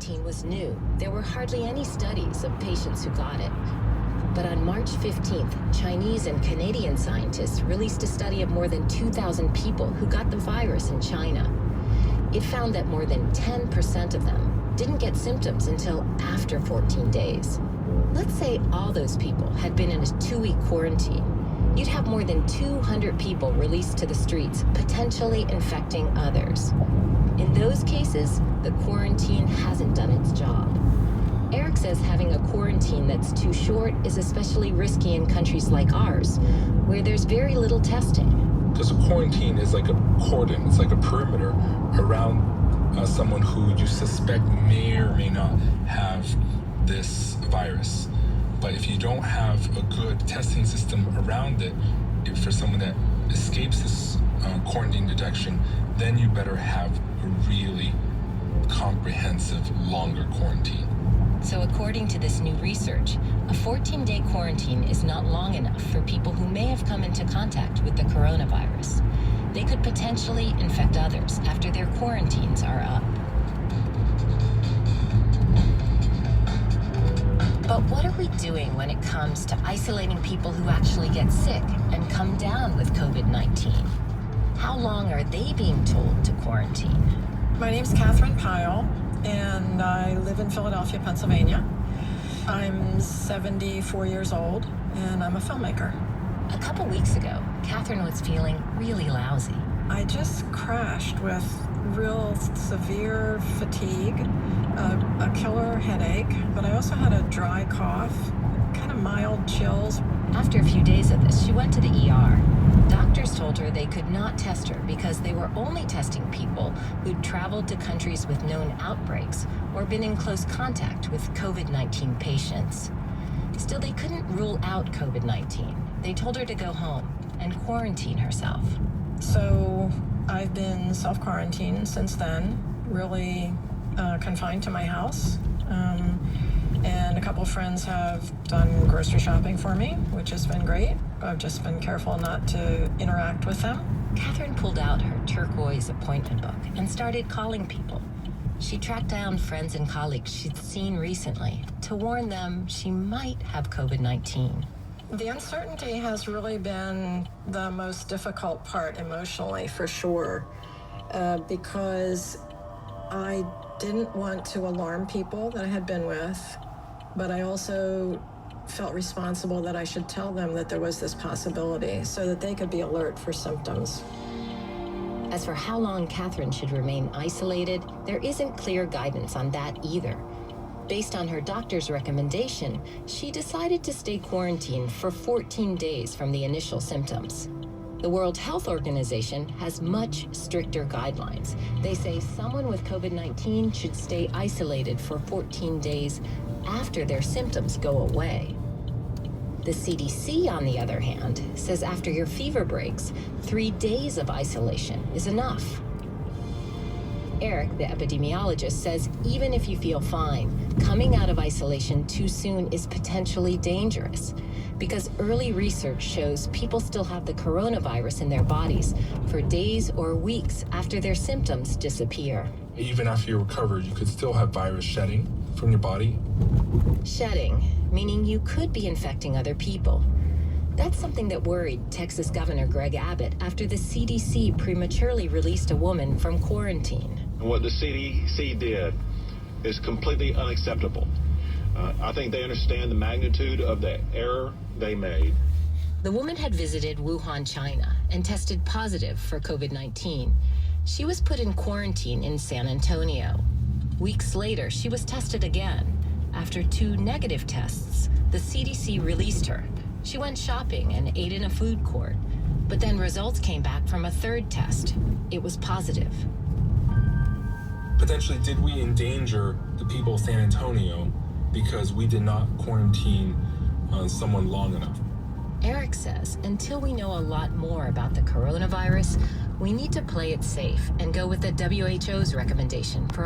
COVID-19 was new. There were hardly any studies of patients who got it. But on March 15th, Chinese and Canadian scientists released a study of more than 2,000 people who got the virus in China. It found that more than 10% of them didn't get symptoms until after 14 days. Let's say all those people had been in a 2-week quarantine. You'd have more than 200 people released to the streets, potentially infecting others. In those cases, the quarantine hasn't done its job. Eric says having a quarantine that's too short is especially risky in countries like ours, where there's very little testing. Because a quarantine is like a cordon, it's like a perimeter around someone who you suspect may or may not have this virus. But if you don't have a good testing system around it, for someone that escapes this quarantine detection, then you better have a really comprehensive, longer quarantine. So according to this new research, a 14-day quarantine is not long enough for people who may have come into contact with the coronavirus. They could potentially infect others after their quarantines are up. But what are we doing when it comes to isolating people who actually get sick and come down with COVID-19? How long are they being told to quarantine? My name's Catherine Pyle, and I live in Philadelphia, Pennsylvania. I'm 74 years old, and I'm a filmmaker. A couple weeks ago, Catherine was feeling really lousy. I just crashed with real severe fatigue, a killer headache, but I also had a dry cough, kind of mild chills. After a few days of this, she went to the ER. Doctors told her they could not test her because they were only testing people who'd traveled to countries with known outbreaks or been in close contact with COVID-19 patients. Still, they couldn't rule out COVID-19. They told her to go home and quarantine herself. So I've been self-quarantined since then, really confined to my house. And a couple of friends have done grocery shopping for me, which has been great. I've just been careful not to interact with them. Catherine pulled out her turquoise appointment book and started calling people. She tracked down friends and colleagues she'd seen recently to warn them she might have COVID-19. The uncertainty has really been the most difficult part emotionally, for sure, because I didn't want to alarm people that I had been with, but I also felt responsible that I should tell them that there was this possibility so that they could be alert for symptoms. As for how long Catherine should remain isolated, there isn't clear guidance on that either. Based on her doctor's recommendation, she decided to stay quarantined for 14 days from the initial symptoms. The World Health Organization has much stricter guidelines. They say someone with COVID-19 should stay isolated for 14 days after their symptoms go away. The CDC, on the other hand, says after your fever breaks, 3 days of isolation is enough. Eric, the epidemiologist, says even if you feel fine, coming out of isolation too soon is potentially dangerous because early research shows people still have the coronavirus in their bodies for days or weeks after their symptoms disappear. Even after you recover, you could still have virus shedding from your body. Shedding, meaning you could be infecting other people. That's something that worried Texas Governor Greg Abbott after the CDC prematurely released a woman from quarantine. What the CDC did is completely unacceptable. I think they understand the magnitude of the error they made. The woman had visited Wuhan, China, and tested positive for COVID-19. She was put in quarantine in San Antonio. Weeks later, she was tested again. After 2 negative tests, the CDC released her. She went shopping and ate in a food court. But then results came back from a 3rd test. It was positive. Potentially, did we endanger the people of San Antonio because we did not quarantine someone long enough? Eric says until we know a lot more about the coronavirus, we need to play it safe and go with the WHO's recommendation for